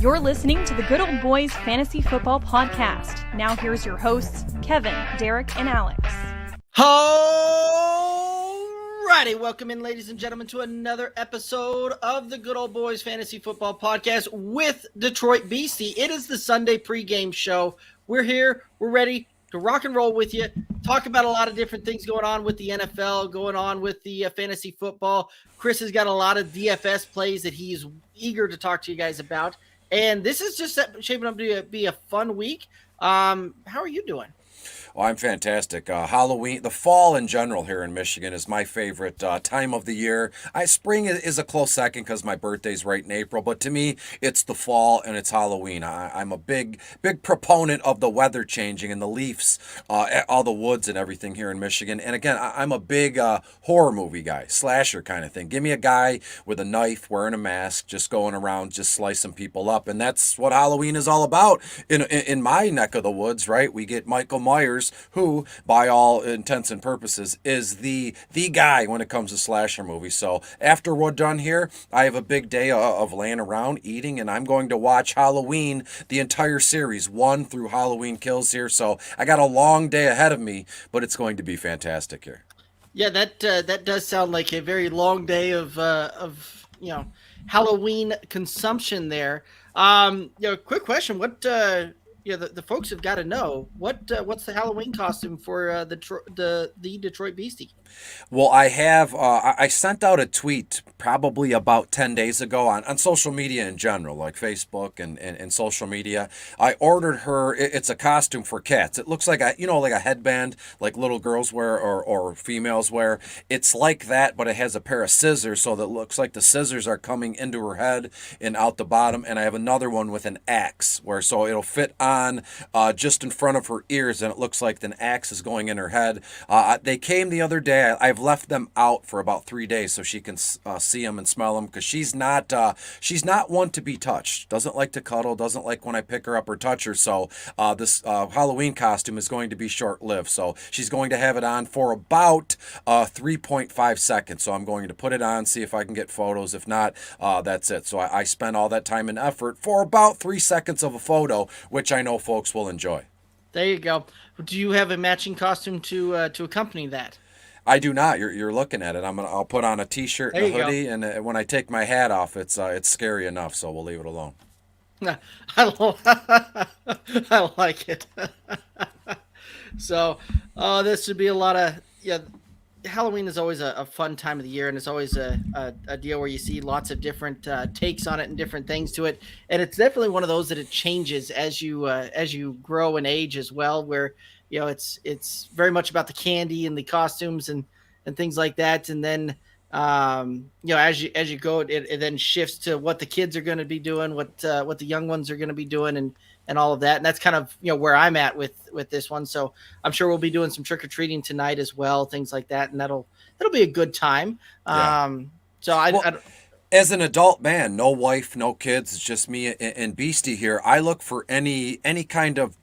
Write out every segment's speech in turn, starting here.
You're listening to the Good Old Boys Fantasy Football Podcast. Now here's your hosts, Kevin, Derek, and Alex. Alrighty, welcome in, ladies and gentlemen, to another episode of the Good Old Boys Fantasy Football Podcast with Detroit Beastie. It is the Sunday pregame show. We're here. We're ready to rock and roll with you, talk about a lot of different things going on with the NFL, going on with the fantasy football. Chris has got a lot of DFS plays that he's eager to talk to you guys about. And this is just shaping up to be a fun week. How are you doing? Well, I'm fantastic. Halloween, the fall in general here in Michigan is my favorite time of the year. Spring is a close second because my birthday's right in April, but to me, it's the fall and it's Halloween. I'm a big proponent of the weather changing and the leaves, all the woods and everything here in Michigan. And again, I'm a big horror movie guy, slasher kind of thing. Give me a guy with a knife, wearing a mask, just going around, just slicing people up. And that's what Halloween is all about in my neck of the woods, right? We get Michael Myers, who, by all intents and purposes, is the guy when it comes to slasher movies. So after we're done here, I have a big day of laying around, eating, and I'm going to watch Halloween, the entire series, 1 through Halloween Kills here. So I got a long day ahead of me, but it's going to be fantastic here. Yeah, that does sound like a very long day of Halloween consumption there. Quick question: what? The folks have got to know what's the Halloween costume for the Detroit Beastie? Well, I have I sent out a tweet probably about 10 days ago on social media in general, like Facebook and social media. I ordered her. It's a costume for cats. It looks like like a headband, like little girls wear or females wear. It's like that, but it has a pair of scissors, so that it looks like the scissors are coming into her head and out the bottom. And I have another one with an axe, so it'll fit on just in front of her ears, and it looks like an axe is going in her head. They came the other day. I've left them out for about 3 days so she can see them and smell them, because she's not one to be touched. Doesn't like to cuddle. Doesn't like when I pick her up or touch her. So this Halloween costume is going to be short-lived. So she's going to have it on for about 3.5 seconds. So I'm going to put it on, see if I can get photos. If not, that's it. So I spent all that time and effort for about 3 seconds of a photo, which I know folks will enjoy. There you go. Do you have a matching costume to accompany that? I do not. You're looking at it. I'll put on a t-shirt and a hoodie, and when I take my hat off, it's scary enough. So we'll leave it alone. I like it. So, this would be a lot of Halloween is always a fun time of the year, and it's always a deal where you see lots of different takes on it and different things to it. And it's definitely one of those that it changes as you grow and age as well, where it's very much about the candy and the costumes and things like that. And then as you go, it then shifts to what the kids are going to be doing, what the young ones are going to be doing, and all of that. And that's kind of where I'm at with this one. So I'm sure we'll be doing some trick-or-treating tonight as well, things like that, and that'll be a good time. Yeah. As an adult man, no wife, no kids, it's just me and Beastie here. I look for any kind of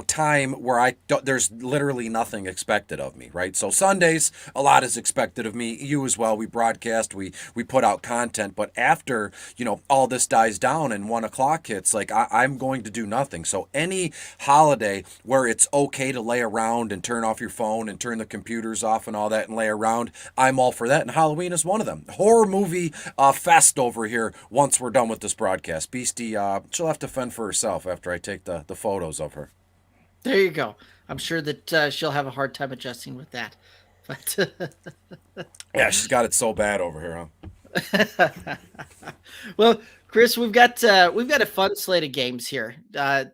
time where there's literally nothing expected of me, right? So Sundays, a lot is expected of me. You as well. We broadcast, we put out content, but after all this dies down and 1 o'clock hits, I'm going to do nothing. So any holiday where it's okay to lay around and turn off your phone and turn the computers off and all that and lay around, I'm all for that. And Halloween is one of them. Horror movie fest over here once we're done with this broadcast. Beastie, she'll have to fend for herself after I take the photos of her. There you go. I'm sure that she'll have a hard time adjusting with that. But yeah, she's got it so bad over here, huh? Well, Chris, we've got a fun slate of games here to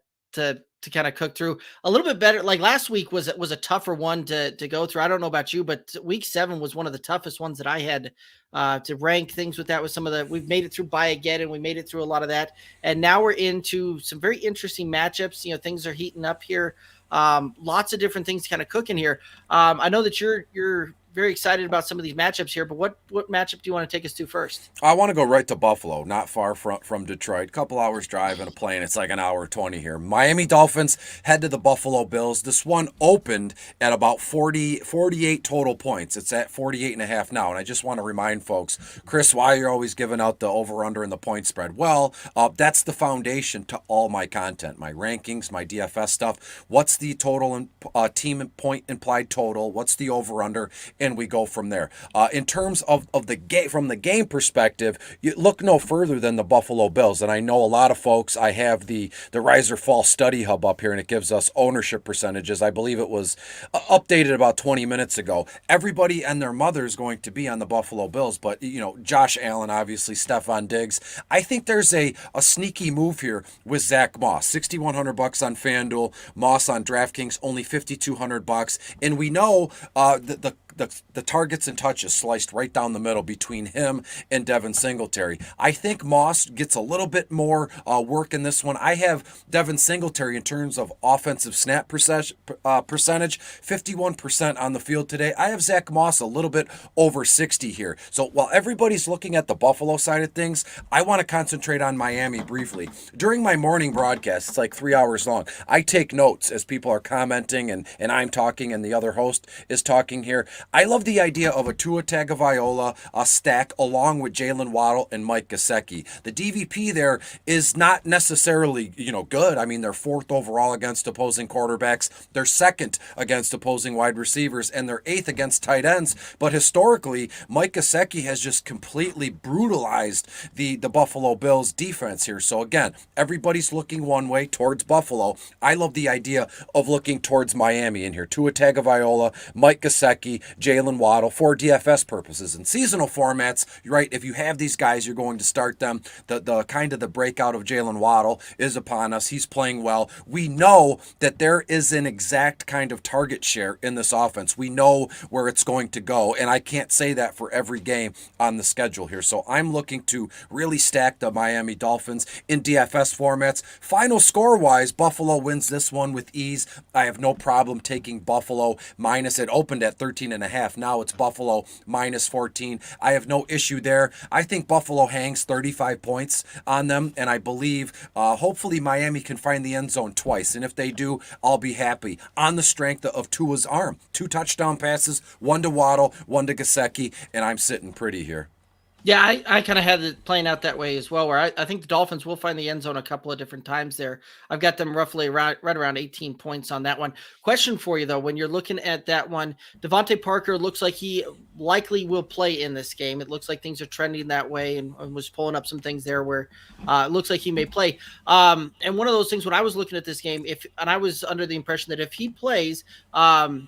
kind of cook through a little bit better. Like last week was a tougher one to go through. I don't know about you, but week 7 was one of the toughest ones that I had to rank things with. That was we've made it through buy again, and we made it through a lot of that. And now we're into some very interesting matchups. Things are heating up here. Lots of different things kind of cooking here. I know that you're very excited about some of these matchups here, but what matchup do you want to take us to first? I want to go right to Buffalo, not far from Detroit. Couple hours drive in a plane. It's like an hour 20 here. Miami Dolphins head to the Buffalo Bills. This one opened at about 48 total points. It's at 48.5 now. And I just want to remind folks, Chris, why you're always giving out the over-under and the point spread? Well, that's the foundation to all my content, my rankings, my DFS stuff. What's the total and team point implied total? What's the over-under? And we go from there. In terms of the game, from the game perspective, you look no further than the Buffalo Bills. And I know a lot of folks, I have the Rise or Fall Study Hub up here, and it gives us ownership percentages. I believe it was updated about 20 minutes ago. Everybody and their mother is going to be on the Buffalo Bills, but, Josh Allen, obviously, Stephon Diggs. I think there's a sneaky move here with Zach Moss. $6,100 on FanDuel, Moss on DraftKings, only $5,200. And we know the targets and touches sliced right down the middle between him and Devin Singletary. I think Moss gets a little bit more work in this one. I have Devin Singletary in terms of offensive snap percentage, 51% on the field today. I have Zach Moss a little bit over 60 here. So while everybody's looking at the Buffalo side of things, I want to concentrate on Miami briefly. During my morning broadcast, it's like 3 hours long, I take notes as people are commenting and I'm talking and the other host is talking here. I love the idea of a Tua Tagovailoa stack along with Jalen Waddle and Mike Gesicki. The DVP there is not necessarily, good. I mean, they're fourth overall against opposing quarterbacks. They're second against opposing wide receivers, and they're eighth against tight ends. But historically, Mike Gesicki has just completely brutalized the Buffalo Bills defense here. So again, everybody's looking one way towards Buffalo. I love the idea of looking towards Miami in here. Tua Tagovailoa, Mike Gesicki, Jalen Waddle for DFS purposes. In seasonal formats, you're right, if you have these guys, you're going to start them. The kind of the breakout of Jalen Waddle is upon us. He's playing well. We know that there is an exact kind of target share in this offense. We know where it's going to go, and I can't say that for every game on the schedule here. So I'm looking to really stack the Miami Dolphins in DFS formats. Final score-wise, Buffalo wins this one with ease. I have no problem taking Buffalo minus. It opened at 13.5. Now it's Buffalo minus 14. I have no issue there. I think Buffalo hangs 35 points on them, and I believe hopefully Miami can find the end zone twice. And if they do, I'll be happy. On the strength of Tua's arm. 2 touchdown passes, 1 to Waddle, 1 to Gesicki, and I'm sitting pretty here. Yeah, I kind of had it playing out that way as well, where I think the Dolphins will find the end zone a couple of different times there. I've got them roughly right around 18 points on that one. Question for you, though, when you're looking at that one, Devonte Parker looks like he likely will play in this game. It looks like things are trending that way, and was pulling up some things there where it looks like he may play. And one of those things when I was looking at this game, and I was under the impression that if he plays, Myles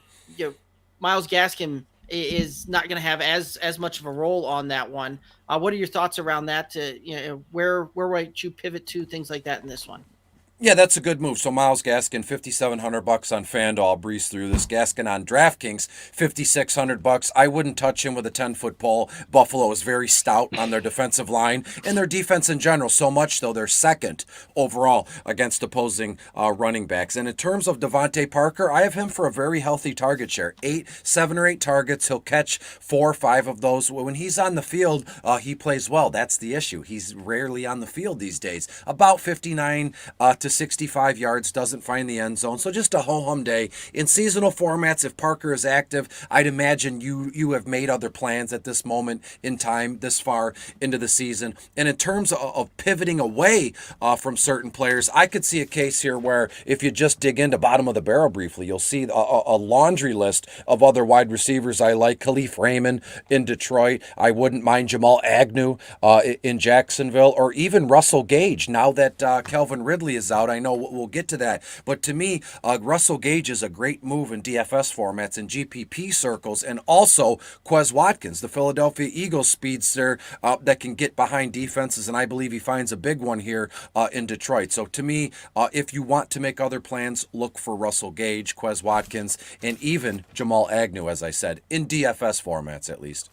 Gaskin is not going to have as much of a role on that one. What are your thoughts around that? Where might you pivot to, things like that in this one? Yeah, that's a good move. So Myles Gaskin, $5,700 on FanDuel. I'll breeze through this. Gaskin on DraftKings, $5,600. I wouldn't touch him with a 10-foot pole. Buffalo is very stout on their defensive line and their defense in general. So much though they're second overall against opposing running backs. And in terms of Devonte Parker, I have him for a very healthy target share. 7 or 8 targets. He'll catch 4 or 5 of those. When he's on the field, he plays well. That's the issue. He's rarely on the field these days. About 59 to 65 yards, doesn't find the end zone. So just a ho-hum day. In seasonal formats, if Parker is active, I'd imagine you have made other plans at this moment in time, this far into the season. And in terms of pivoting away from certain players, I could see a case here where if you just dig into bottom of the barrel briefly, you'll see a laundry list of other wide receivers I like. Khalif Raymond in Detroit. I wouldn't mind Jamal Agnew in Jacksonville, or even Russell Gage now that Calvin Ridley is out. I know we'll get to that. But to me, Russell Gage is a great move in DFS formats and GPP circles. And also Quez Watkins, the Philadelphia Eagles speedster that can get behind defenses. And I believe he finds a big one here in Detroit. So to me, if you want to make other plans, look for Russell Gage, Quez Watkins, and even Jamal Agnew, as I said, in DFS formats at least.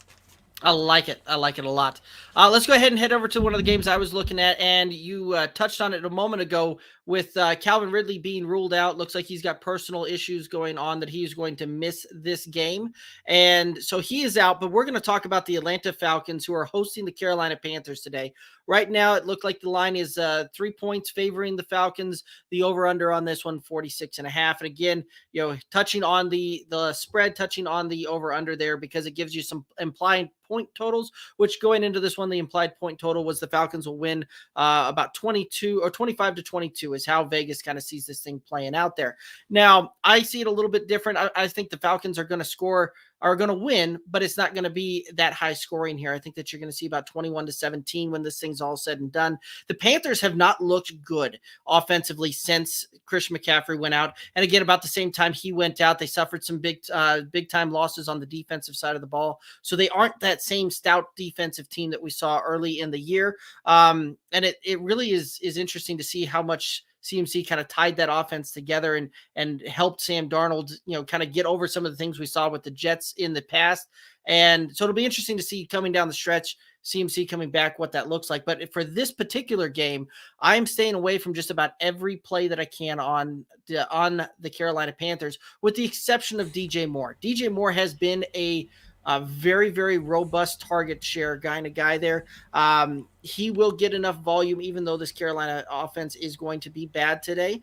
I like it. I like it a lot. Let's go ahead and head over to one of the games I was looking at, and you touched on it a moment ago with Calvin Ridley being ruled out. Looks like he's got personal issues going on that he's going to miss this game. And so he is out, but we're going to talk about the Atlanta Falcons, who are hosting the Carolina Panthers today. Right now, it looked like the line is 3 points favoring the Falcons. The over-under on this one, 46.5. And again, touching on the spread, touching on the over-under there, because it gives you some implied point totals, which going into this one, the implied point total was the Falcons will win about 22 or 25-22 is how Vegas kind of sees this thing playing out there. Now, I see it a little bit different. I think the Falcons are going to win, but it's not going to be that high scoring here. I think that you're going to see about 21-17 when this thing's all said and done. The Panthers have not looked good offensively since Christian McCaffrey went out. And again, about the same time he went out, they suffered some big time losses on the defensive side of the ball. So they aren't that same stout defensive team that we saw early in the year. And it really is interesting to see how much CMC kind of tied that offense together and helped Sam Darnold, kind of get over some of the things we saw with the Jets in the past. And so it'll be interesting to see coming down the stretch, CMC coming back, what that looks like. But for this particular game, I'm staying away from just about every play that I can on the Carolina Panthers, with the exception of DJ Moore. DJ Moore has been a very, very robust target share guy there. He will get enough volume, even though this Carolina offense is going to be bad today.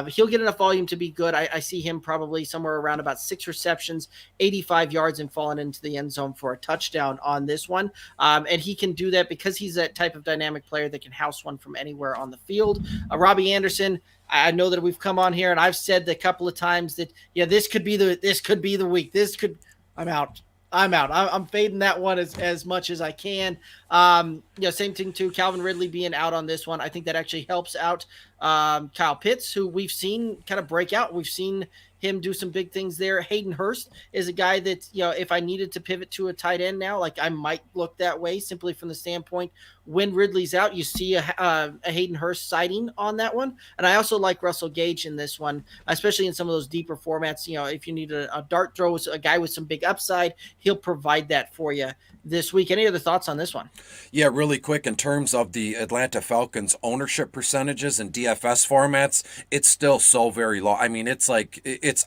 He'll get enough volume to be good. I see him probably somewhere around about 6 receptions, 85 yards, and falling into the end zone for a touchdown on this one. And he can do that because he's that type of dynamic player that can house one from anywhere on the field. Robbie Anderson, I know that we've come on here and I've said a couple of times that, this could be the week. I'm out. I'm fading that one as much as I can. Same thing too. Calvin Ridley being out on this one, I think that actually helps out Kyle Pitts, who we've seen kind of break out. We've seen him do some big things there. Hayden Hurst is a guy that, if I needed to pivot to a tight end now, like I might look that way simply from the standpoint when Ridley's out, you see a Hayden Hurst sighting on that one. And I also like Russell Gage in this one, especially in some of those deeper formats. If you need a dart throw, a guy with some big upside, he'll provide that for you this week. Any other thoughts on this one? Yeah, really quick. In terms of the Atlanta Falcons ownership percentages and DFS formats, it's still so very low. I mean, it's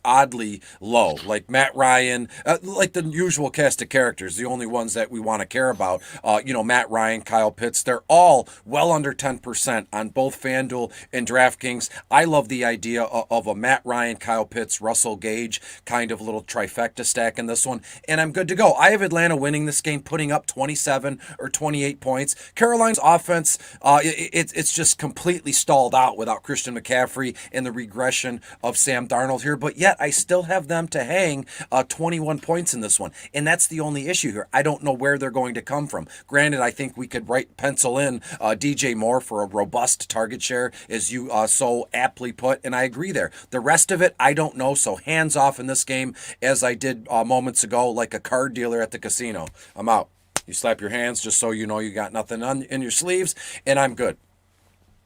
oddly low. Like Matt Ryan, like the usual cast of characters, the only ones that we want to care about, Matt Ryan, Kyle Pitts, they're all well under 10% on both FanDuel and DraftKings. I love the idea of a Matt Ryan, Kyle Pitts, Russell Gage kind of little trifecta stack in this one, and I'm good to go. I have Atlanta winning this game, putting up 27 or 28 points. Carolina's offense, it's just completely stalled out without Christian McCaffrey and the regression of Sam Darnold here, but yet I still have them to hang 21 points in this one, and that's the only issue here. I don't know where they're going to come from. Granted, I think we could pencil in DJ Moore for a robust target share, as you so aptly put, and I agree there. The rest of it, I don't know, so hands off in this game, as I did moments ago, like a card dealer at the casino. I'm out. You slap your hands just so you know you got nothing in your sleeves, and I'm good.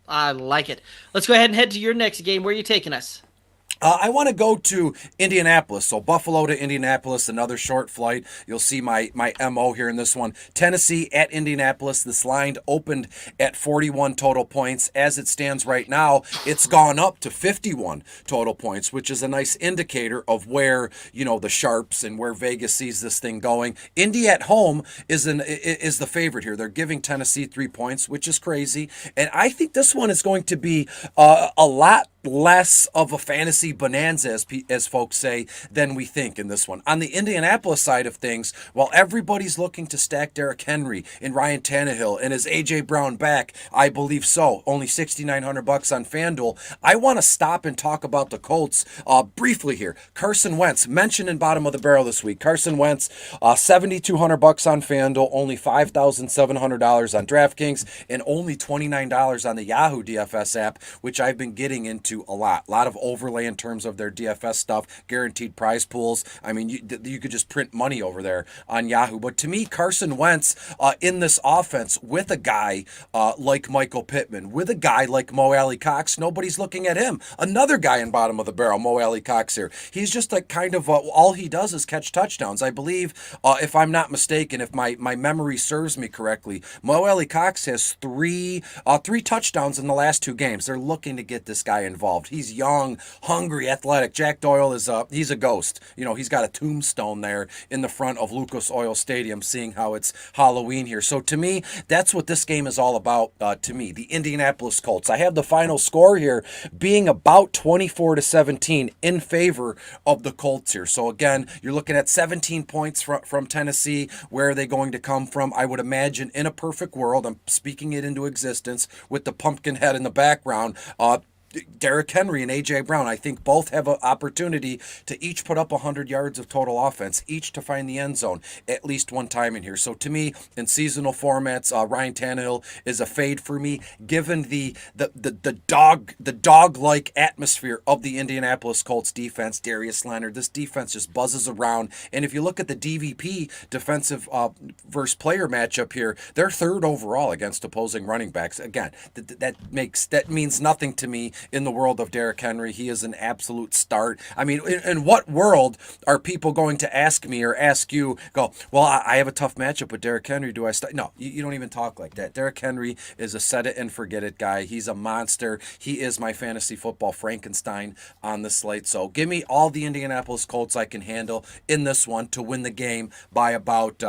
I like it. Let's go ahead and head to your next game. Where are you taking us? I want to go to Indianapolis. So Buffalo to Indianapolis, another short flight. You'll see my MO here in this one. Tennessee at Indianapolis. This line opened at 41 total points. As it stands right now, it's gone up to 51 total points, which is a nice indicator of where, the sharps and where Vegas sees this thing going. Indy at home is the favorite here. They're giving Tennessee 3 points, which is crazy. And I think this one is going to be a lot less of a fantasy bonanza, as folks say, than we think in this one. On the Indianapolis side of things, while everybody's looking to stack Derrick Henry and Ryan Tannehill and is A.J. Brown back, I believe so. Only $6,900 on FanDuel. I want to stop and talk about the Colts briefly here. Carson Wentz, mentioned in bottom of the barrel this week. Carson Wentz, $7,200 on FanDuel, only $5,700 on DraftKings, and only $29 on the Yahoo DFS app, which I've been getting into into a lot of overlay in terms of their DFS stuff, guaranteed prize pools. I mean, you could just print money over there on Yahoo. But to me, Carson Wentz in this offense with a guy like Michael Pittman, with a guy like Mo Alley Cox, nobody's looking at him. Another guy in bottom of the barrel, Mo Alley Cox here. He's just like kind of all he does is catch touchdowns. I believe, if I'm not mistaken, if my memory serves me correctly, Mo Alley Cox has three touchdowns in the last 2 games. They're looking to get this guy involved. He's young, hungry, athletic. Jack Doyle is he's a ghost. He's got a tombstone there in the front of Lucas Oil Stadium, seeing how it's Halloween here. So to me, that's what this game is all about. To me, the Indianapolis Colts. I have the final score here being about 24-17 in favor of the Colts here. So again, you're looking at 17 points from Tennessee. Where are they going to come from? I would imagine in a perfect world, I'm speaking it into existence with the pumpkin head in the background, Derrick Henry and A.J. Brown, I think both have an opportunity to each put up 100 yards of total offense, each to find the end zone at least one time in here. So to me, in seasonal formats, Ryan Tannehill is a fade for me, given the dog-like atmosphere of the Indianapolis Colts defense. Darius Leonard, this defense just buzzes around. And if you look at the DVP, defensive versus player matchup here, they're 3rd overall against opposing running backs. Again, that means nothing to me in the world of Derrick Henry. He is an absolute start. I mean, in what world are people going to ask me or ask you, well, I have a tough matchup with Derrick Henry. Do I start? No, you don't even talk like that. Derrick Henry is a set it and forget it guy. He's a monster. He is my fantasy football Frankenstein on the slate. So give me all the Indianapolis Colts I can handle in this one to win the game by about,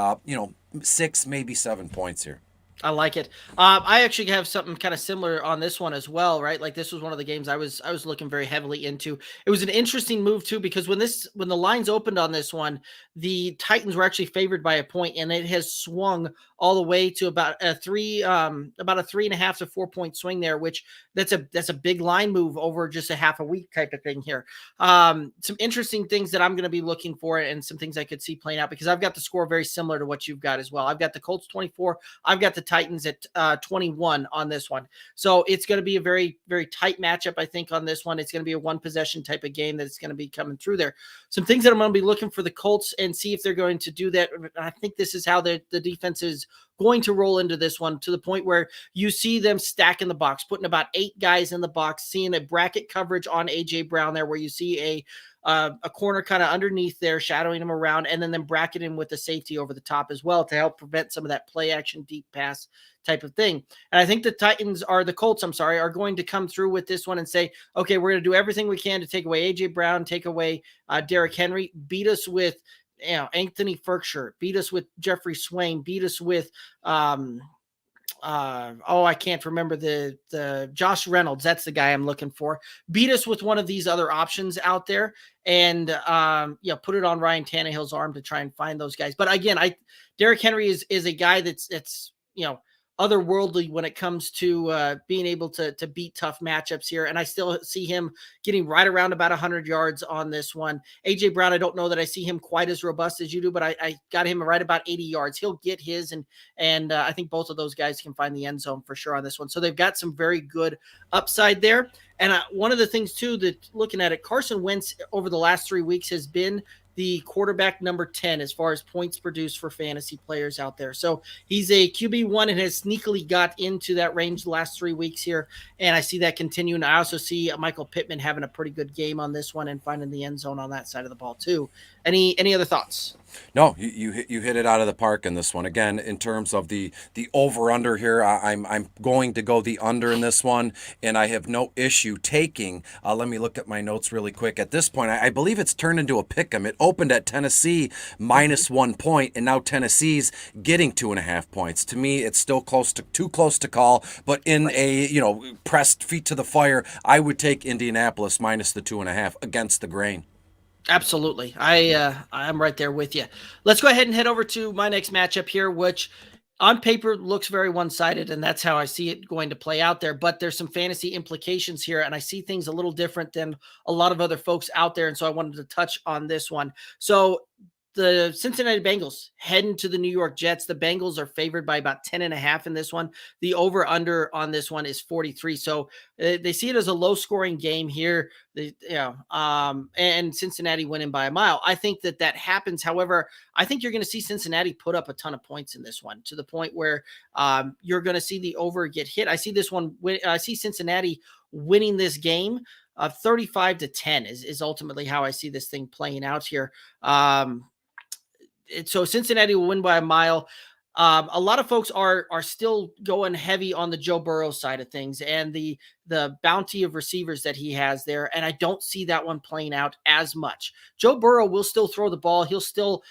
6, maybe 7 points here. I like it. I actually have something kind of similar on this one as well, right? Like this was one of the games I was looking very heavily into. It was an interesting move too, because when the lines opened on this one, the Titans were actually favored by a point, and it has swung all the way to about a 3.5 to 4 point swing there, which that's a big line move over just a half a week type of thing here. Some interesting things that I'm going to be looking for, and some things I could see playing out, because I've got the score very similar to what you've got as well. I've got the Colts 24. I've got the Titans at 21 on this one. So it's going to be a very, very tight matchup, I think, on this one. It's going to be a one possession type of game that's going to be coming through there. Some things that I'm going to be looking for the Colts and see if they're going to do that. I think this is how the defense is going to roll into this one, to the point where you see them stacking the box, putting about 8 guys in the box, seeing a bracket coverage on A.J. Brown there, where you see a corner kind of underneath there, shadowing him around, and then bracket him with the safety over the top as well to help prevent some of that play action deep pass type of thing. And I think the Colts are going to come through with this one and say, okay, we're going to do everything we can to take away A.J. Brown, take away Derrick Henry, beat us with Anthony Ferkshire, beat us with Jeffrey Swain, beat us with I can't remember the Josh Reynolds. That's the guy I'm looking for. Beat us with one of these other options out there, and put it on Ryan Tannehill's arm to try and find those guys. But again, Derrick Henry is a guy that's otherworldly when it comes to being able to beat tough matchups here. And I still see him getting right around about 100 yards on this one. A.J. Brown, I don't know that I see him quite as robust as you do, but I got him right about 80 yards. He'll get his, and I think both of those guys can find the end zone for sure on this one. So they've got some very good upside there. And one of the things too, that looking at it, Carson Wentz over the last 3 weeks has been the quarterback number 10 as far as points produced for fantasy players out there. So he's a QB1 and has sneakily got into that range the last 3 weeks here. And I see that continuing. I also see Michael Pittman having a pretty good game on this one and finding the end zone on that side of the ball too. Any other thoughts? No, you hit it out of the park in this one. Again, in terms of the over under here, I'm going to go the under in this one, and I have no issue taking. Let me look at my notes really quick. At this point, I believe it's turned into a pick'em. It opened at Tennessee minus 1 point, and now Tennessee's getting 2.5 points. To me, it's still too close to call. But in a pressed feet to the fire, I would take Indianapolis minus the 2.5 against the grain. Absolutely. I'm right there with you. Let's go ahead and head over to my next matchup here, which on paper looks very one-sided, and that's how I see it going to play out there. But there's some fantasy implications here, and I see things a little different than a lot of other folks out there, and so I wanted to touch on this one. So The Cincinnati Bengals heading to the New York Jets. The Bengals are favored by about 10.5 in this one. The over under on this one is 43. So they see it as a low scoring game here. And Cincinnati winning by a mile. I think that happens. However, I think you're going to see Cincinnati put up a ton of points in this one, to the point where you're going to see the over get hit. I see this one. I see Cincinnati winning this game. 35-10 is ultimately how I see this thing playing out here. So Cincinnati will win by a mile. A lot of folks are still going heavy on the Joe Burrow side of things and the bounty of receivers that he has there. And I don't see that one playing out as much. Joe Burrow will still throw the ball. He'll still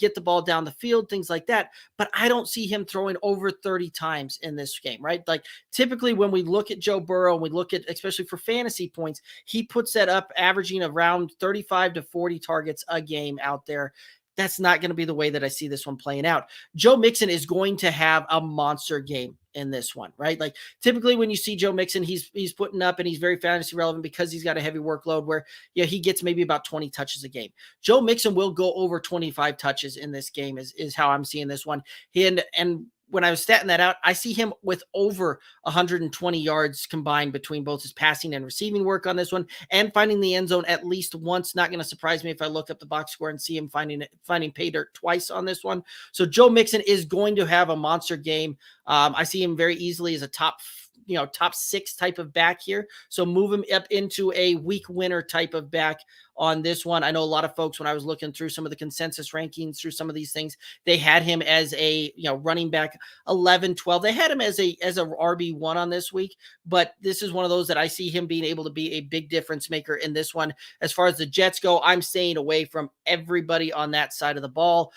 get the ball down the field, things like that. But I don't see him throwing over 30 times in this game, right? Like typically when we look at Joe Burrow, we look at, especially for fantasy points, he puts that up averaging around 35 to 40 targets a game out there. That's not going to be the way that I see this one playing out. Joe Mixon is going to have a monster game in this one, right? Like typically when you see Joe Mixon, he's putting up and he's very fantasy relevant because he's got a heavy workload where he gets maybe about 20 touches a game. Joe Mixon will go over 25 touches in this game is how I'm seeing this one. And when I was statting that out, I see him with over 120 yards combined between both his passing and receiving work on this one, and finding the end zone at least once. Not going to surprise me if I look up the box score and see him finding pay dirt twice on this one. So Joe Mixon is going to have a monster game. I see him very easily as a top 6 type of back here. So move him up into a week winner type of back on this one. I know a lot of folks, when I was looking through some of the consensus rankings through some of these things, they had him as a running back 11, 12. They had him as a RB1 on this week, but this is one of those that I see him being able to be a big difference maker in this one. As far as the Jets go, I'm staying away from everybody on that side of the ball.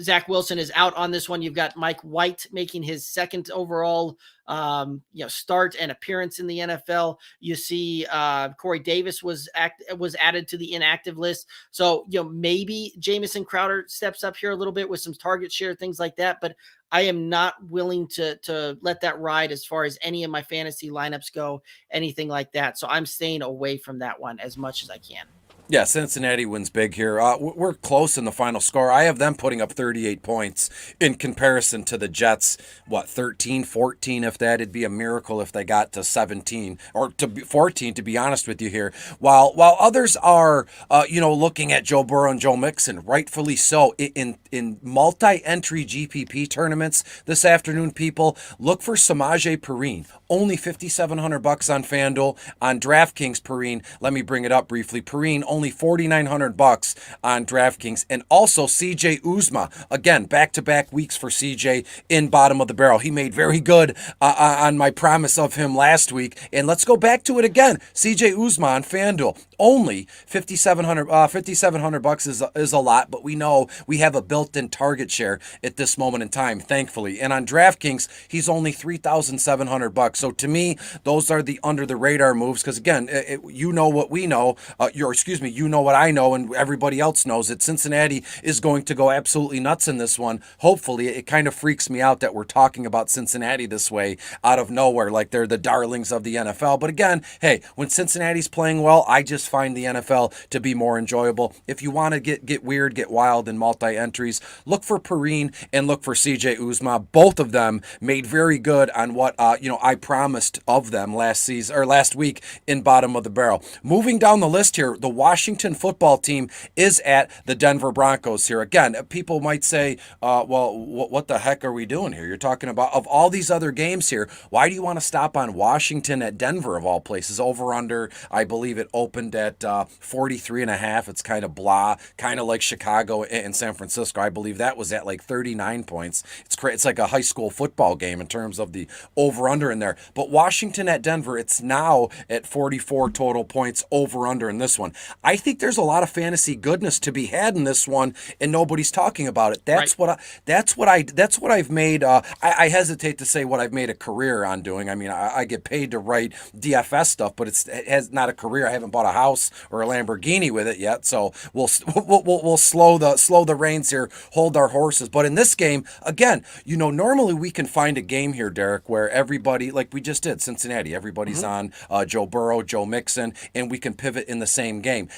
Zach Wilson is out on this one. You've got Mike White making his second overall start and appearance in the NFL. You see Corey Davis was added to the inactive list. So, maybe Jamison Crowder steps up here a little bit with some target share, things like that. But I am not willing to let that ride as far as any of my fantasy lineups go, anything like that. So I'm staying away from that one as much as I can. Yeah, Cincinnati wins big here. We're close in the final score. I have them putting up 38 points in comparison to the Jets. 13, 14, if that. It'd be a miracle if they got to 17 or to 14, to be honest with you here. While others are, looking at Joe Burrow and Joe Mixon, rightfully so, in multi-entry GPP tournaments this afternoon, people, look for Samaje Perine. Only $5,700 on FanDuel. On DraftKings, Perine, let me bring it up briefly. Perine, only $4,900 on DraftKings. And also CJ Uzomah. Again, back-to-back weeks for CJ in bottom of the barrel. He made very good on my promise of him last week. And let's go back to it again. CJ Uzomah on FanDuel. Only $5,700 is a lot, but we know we have a built-in target share at this moment in time, thankfully. And on DraftKings, he's only $3,700. So to me, those are the under-the-radar moves because, again, you know what we know. You know what I know, and everybody else knows it. Cincinnati is going to go absolutely nuts in this one. Hopefully, it kind of freaks me out that we're talking about Cincinnati this way out of nowhere, like they're the darlings of the NFL. But again, hey, when Cincinnati's playing well, I just find the NFL to be more enjoyable. If you want to get weird, get wild in multi-entries, look for Perine and look for CJ Uzomah. Both of them made very good on what I promised of them last week in bottom of the barrel. Moving down the list here, the Washington football team is at the Denver Broncos here. Again, people might say, what the heck are we doing here? You're talking about, of all these other games here, why do you want to stop on Washington at Denver of all places? Over under, I believe it opened at 43.5. It's kind of blah, kind of like Chicago and San Francisco. I believe that was at like 39 points. It's like a high school football game in terms of the over under in there. But Washington at Denver, it's now at 44 total points over under in this one. I think there's a lot of fantasy goodness to be had in this one, and nobody's talking about it. That's right. That's what I've made. I hesitate to say what I've made a career on doing. I mean, I get paid to write DFS stuff, but it has not a career. I haven't bought a house or a Lamborghini with it yet, so we'll slow the reins here, hold our horses. But in this game, again, normally we can find a game here, Derek, where everybody, like we just did, Cincinnati, everybody's on Joe Burrow, Joe Mixon, and we can pivot in the same game.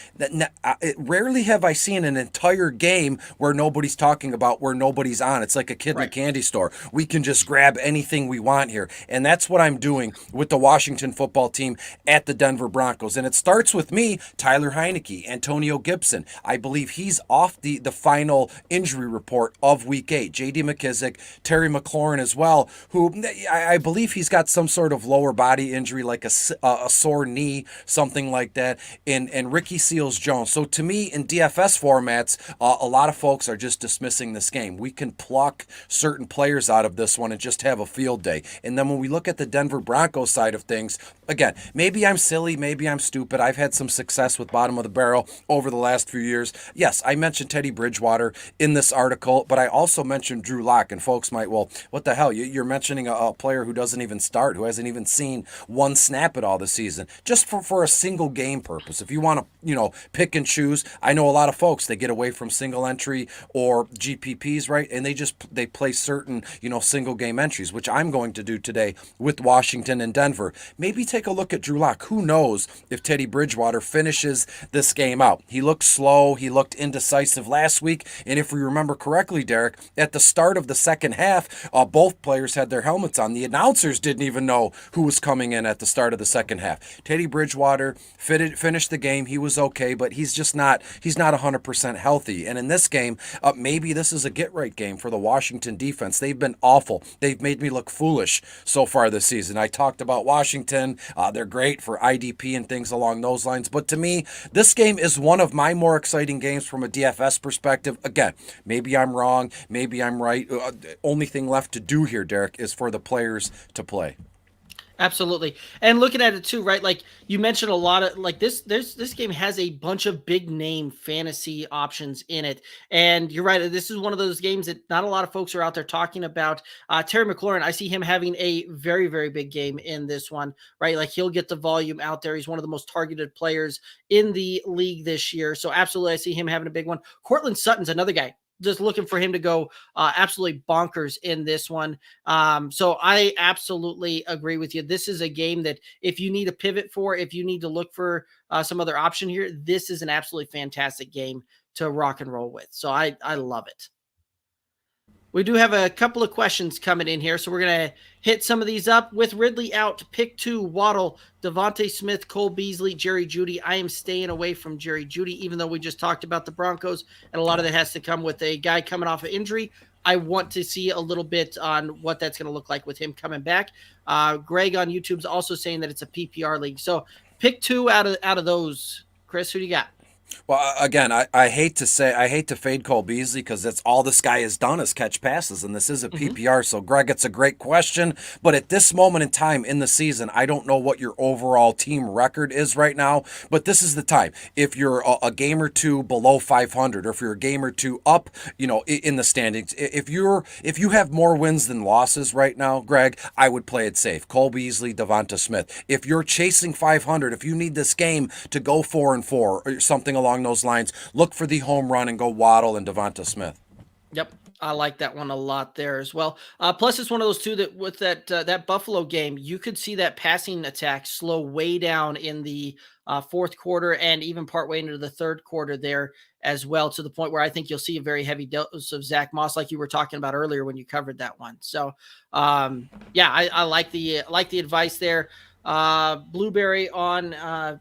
Rarely have I seen an entire game where nobody's talking about, where nobody's on. It's like a kid in a candy store. We can just grab anything we want here. And that's what I'm doing with the Washington football team at the Denver Broncos. And it starts with me, Tyler Heineke, Antonio Gibson. I believe he's off the final injury report of Week 8. J.D. McKissick, Terry McLaurin as well, who I believe he's got some sort of lower body injury, like a sore knee, something like that, and Ricky Seals-Jones. So to me, in DFS formats, a lot of folks are just dismissing this game. We can pluck certain players out of this one and just have a field day. And then when we look at the Denver Broncos side of things, again, maybe I'm silly, maybe I'm stupid. I've had some success with bottom of the barrel over the last few years. Yes, I mentioned Teddy Bridgewater in this article, but I also mentioned Drew Lock, and folks might, well, what the hell? You're mentioning a player who doesn't even start, who hasn't even seen one snap at all this season, just for a single game purpose. If you want to, pick and choose, I know a lot of folks, they get away from single entry or GPPs, right? And they play certain, single game entries, which I'm going to do today with Washington and Denver. Maybe take a look at Drew Lock. Who knows if Teddy Bridgewater finishes this game out? He looked slow. He looked indecisive last week. And if we remember correctly, Derek, at the start of the second half, both players had their helmets on. The announcers didn't even know who was coming in at the start of the second half. Teddy Bridgewater finished the game. He was okay, but he's not 100% healthy. And in this game, maybe this is a get-right game for the Washington defense. They've been awful. They've made me look foolish so far this season. I talked about Washington. They're great for IDP and things along those lines. But to me, this game is one of my more exciting games from a DFS perspective. Again, maybe I'm wrong. Maybe I'm right. Only thing left to do here, Derek, is for the players to play. Absolutely. And looking at it too, right? Like you mentioned a lot of this game has a bunch of big name fantasy options in it. And you're right. This is one of those games that not a lot of folks are out there talking about. Terry McLaurin, I see him having a very, very big game in this one, right? Like he'll get the volume out there. He's one of the most targeted players in the league this year. So absolutely, I see him having a big one. Cortland Sutton's another guy. Just looking for him to go absolutely bonkers in this one. So I absolutely agree with you. This is a game that if you need a pivot for, if you need to look for some other option here, this is an absolutely fantastic game to rock and roll with. So I love it. We do have a couple of questions coming in here, so we're going to hit some of these up. With Ridley out, pick 2, Waddle, Devonte Smith, Cole Beasley, Jerry Jeudy. I am staying away from Jerry Jeudy, even though we just talked about the Broncos, and a lot of that has to come with a guy coming off of injury. I want to see a little bit on what that's going to look like with him coming back. Greg on YouTube's also saying that it's a PPR league. So pick 2 out of those. Chris, who do you got? Well, again, I hate to fade Cole Beasley because that's all this guy has done is catch passes, and this is a PPR. So, Greg, it's a great question. But at this moment in time in the season, I don't know what your overall team record is right now, but this is the time. If you're a game or two below 500, or if you're a game or two up, in the standings, if you have more wins than losses right now, Greg, I would play it safe. Cole Beasley, Devonta Smith. If you're chasing 500, if you need this game to go 4-4 or something along those lines, look for the home run and go Waddle and Devonta Smith. Yep. I like that one a lot there as well. Plus, it's one of those two that with that Buffalo game, you could see that passing attack slow way down in the fourth quarter and even partway into the third quarter there as well, to the point where I think you'll see a very heavy dose of Zach Moss, like you were talking about earlier when you covered that one. So, I like the advice there. Blueberry on,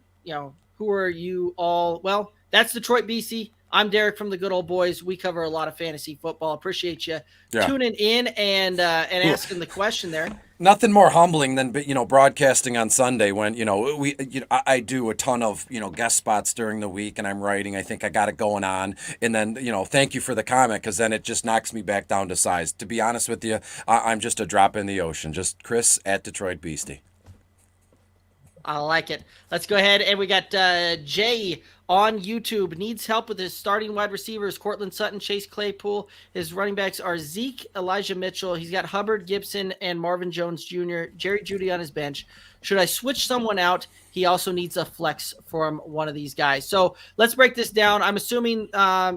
who are you all? Well, that's Detroit BC. I'm Derek from the Good Old Boys. We cover a lot of fantasy football. Appreciate you tuning in and asking the question there. Nothing more humbling than broadcasting on Sunday when I do a ton of guest spots during the week and I'm writing. I think I got it going on, and then thank you for the comment, because then it just knocks me back down to size. To be honest with you, I'm just a drop in the ocean. Just Chris at Detroit Beastie. I like it. Let's go ahead, and we got Jay on YouTube. Needs help with his starting wide receivers: Cortland Sutton, Chase Claypool. His running backs are Zeke, Elijah Mitchell. He's got Hubbard, Gibson, and Marvin Jones Jr., Jerry Jeudy on his bench. Should I switch someone out? he also needs a flex from one of these guys. So let's break this down. I'm assuming,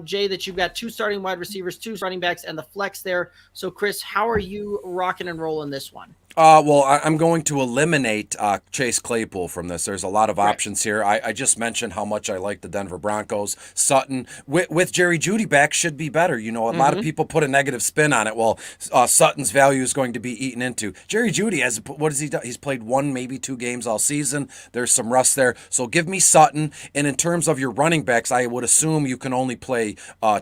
Jay, that you've got 2 starting wide receivers, 2 running backs, and the flex there. So, Chris, how are you rocking and rolling this one? Well, I'm going to eliminate Chase Claypool from this. There's a lot of Right. options here. I just mentioned how much I like the Denver Broncos. Sutton, with Jerry Jeudy back, should be better. A lot of people put a negative spin on it. Well, Sutton's value is going to be eaten into. Jerry Jeudy what has he done? He's played 1, maybe 2 games all season. There's some rust there. So give me Sutton. And in terms of your running backs, I would assume you can only play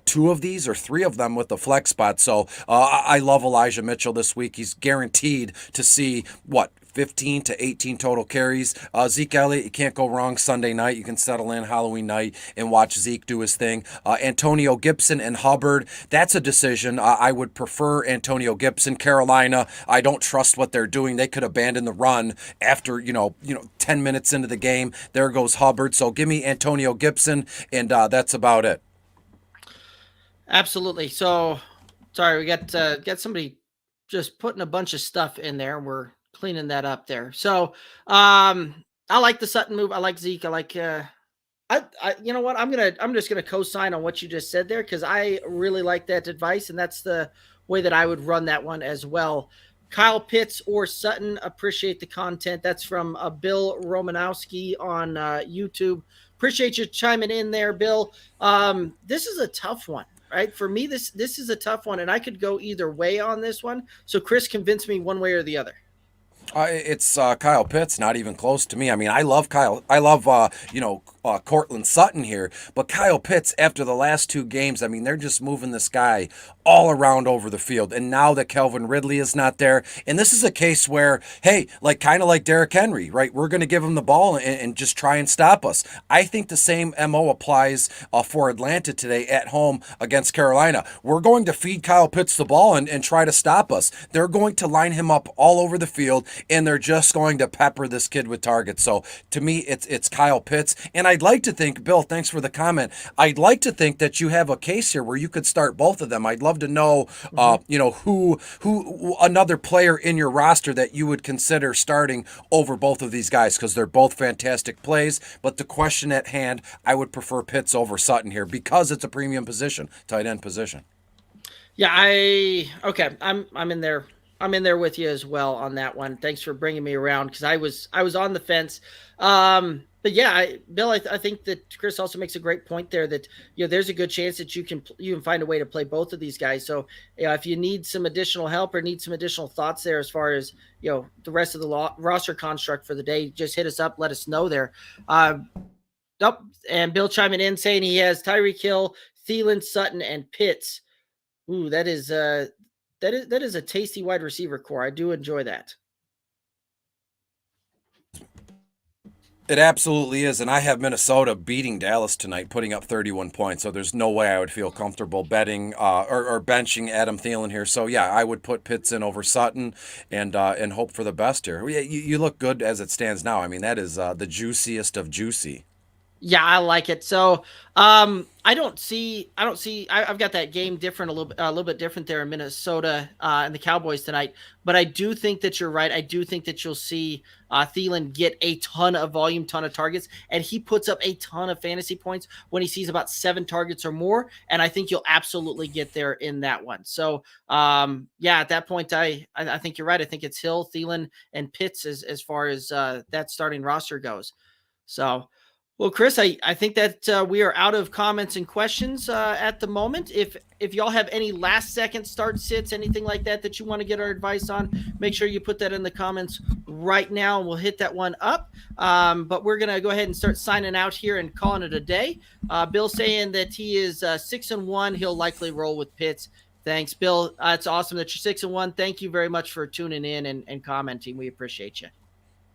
2 of these or 3 of them with the flex spot. So I love Elijah Mitchell this week. He's guaranteed to see 15 to 18 total carries. Zeke Elliott, you can't go wrong Sunday night. You can settle in Halloween night and watch Zeke do his thing. Antonio Gibson and Hubbard, that's a decision. I would prefer Antonio Gibson. Carolina, I don't trust what they're doing. They could abandon the run after 10 minutes into the game. There goes Hubbard. So give me Antonio Gibson, and that's about it. Absolutely. So, sorry, we got somebody just putting a bunch of stuff in there. We're cleaning that up there. So, I like the Sutton move. I like Zeke. I like. You know what? I'm just gonna co-sign on what you just said there because I really like that advice, and that's the way that I would run that one as well. Kyle Pitts or Sutton, appreciate the content. That's from Bill Romanowski on YouTube. Appreciate you chiming in there, Bill. This is a tough one. Right. For me, this is a tough one, and I could go either way on this one. So Chris, convince me one way or the other. It's Kyle Pitts, not even close to me. I mean, I love Kyle. I love, Cortland Sutton here. But Kyle Pitts, after the last 2 games, I mean, they're just moving this guy all around over the field. And now that Calvin Ridley is not there, and this is a case where, hey, kind of like Derrick Henry, right? We're going to give him the ball and just try and stop us. I think the same MO applies for Atlanta today at home against Carolina. We're going to feed Kyle Pitts the ball and try to stop us. They're going to line him up all over the field, and they're just going to pepper this kid with targets. So to me, it's Kyle Pitts. And I'd like to think, Bill, thanks for the comment. I'd like to think that you have a case here where you could start both of them. I'd love to know, who another player in your roster that you would consider starting over both of these guys, because they're both fantastic plays. But the question at hand, I would prefer Pitts over Sutton here because it's a premium position, tight end position. Yeah, I'm in there. I'm in there with you as well on that one. Thanks for bringing me around because I was on the fence. But yeah, Bill, I think that Chris also makes a great point there that there's a good chance that you can find a way to play both of these guys. So if you need some additional help or need some additional thoughts there as far as the rest of the roster construct for the day, just hit us up, let us know there. And Bill chiming in saying he has Tyreek Hill, Thielen, Sutton, and Pitts. Ooh, that is a tasty wide receiver core. I do enjoy that. It absolutely is, and I have Minnesota beating Dallas tonight, putting up 31 points. So there's no way I would feel comfortable betting or benching Adam Thielen here. So yeah, I would put Pitts in over Sutton and hope for the best here. You look good as it stands now. I mean, that is the juiciest of juicy. Yeah, I like it. So I've got that game different, a little bit different there in Minnesota and the Cowboys tonight. But I do think that you're right. I do think that you'll see Thielen get a ton of volume, ton of targets, and he puts up a ton of fantasy points when he sees about 7 targets or more. And I think you'll absolutely get there in that one. So at that point, I think you're right. I think it's Hill, Thielen, and Pitts as far as that starting roster goes. So. Well, Chris, I think that we are out of comments and questions at the moment. If y'all have any last second start sits, anything like that you want to get our advice on, make sure you put that in the comments right now, and we'll hit that one up. But we're going to go ahead and start signing out here and calling it a day. Bill saying that he is 6-1. He'll likely roll with Pitts. Thanks, Bill. It's awesome that you're 6-1. Thank you very much for tuning in and commenting. We appreciate you.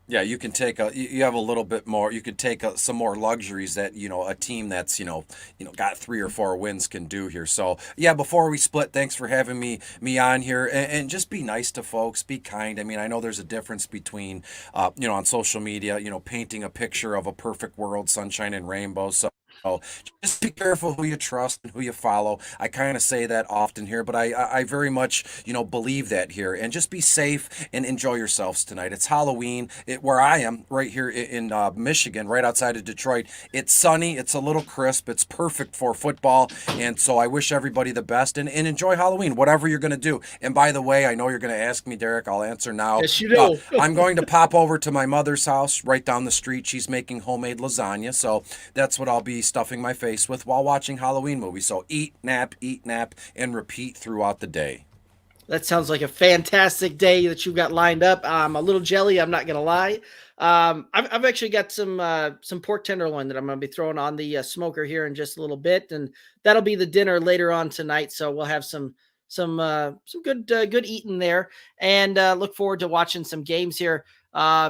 Yeah, you can take you have a little bit more. You could take some more luxuries that a team that's got 3 or 4 wins can do here. So yeah, before we split, thanks for having me on here, and just be nice to folks, be kind. I mean, I know there's a difference between on social media, painting a picture of a perfect world, sunshine and rainbows. So So just be careful who you trust and who you follow. I kind of say that often here, but I very much, believe that here. And just be safe and enjoy yourselves tonight. It's Halloween where I am, right here in Michigan, right outside of Detroit. It's sunny. It's a little crisp. It's perfect for football. And so I wish everybody the best and enjoy Halloween, whatever you're going to do. And by the way, I know you're going to ask me, Derek. I'll answer now. Yes, you do. I'm going to pop over to my mother's house right down the street. She's making homemade lasagna. So that's what I'll be stuffing my face with while watching Halloween movies. So eat, nap, and repeat throughout the day. That sounds like a fantastic day that you've got lined up. I'm a little jelly, I'm not going to lie. I've actually got some pork tenderloin that I'm going to be throwing on the smoker here in just a little bit, and that'll be the dinner later on tonight. So we'll have some good eating there, and look forward to watching some games here.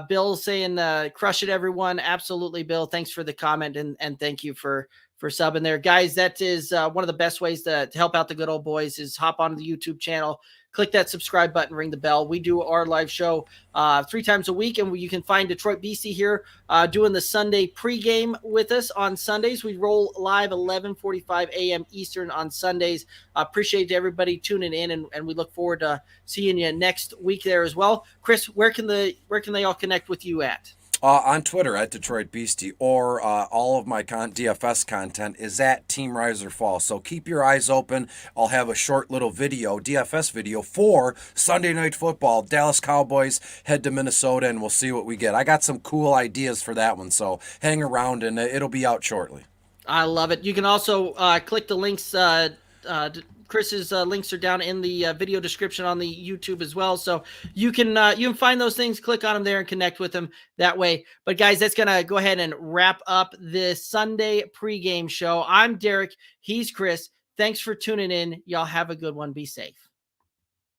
Bill saying, crush it, everyone. Absolutely, Bill. Thanks for the comment, and thank you for subbing there. Guys, that is one of the best ways to help out the good old boys is hop on the YouTube channel, click that subscribe button, ring the bell. We do our live show 3 times a week, and you can find Detroit BC here doing the Sunday pregame with us on Sundays. We roll live 11:45 a.m. Eastern on Sundays. Appreciate everybody tuning in, and we look forward to seeing you next week there as well. Chris, where can they all connect with you at? On Twitter at Detroit Beastie, or all of my DFS content is at Team Riser Fall. So keep your eyes open. I'll have a short little video, DFS video, for Sunday Night Football. Dallas Cowboys head to Minnesota, and we'll see what we get. I got some cool ideas for that one, so hang around, and it'll be out shortly. I love it. You can also click the links. Chris's links are down in the video description on the YouTube as well. So you can find those things, click on them there and connect with them that way. But guys, that's going to go ahead and wrap up this Sunday pregame show. I'm Derek. He's Chris. Thanks for tuning in. Y'all have a good one. Be safe.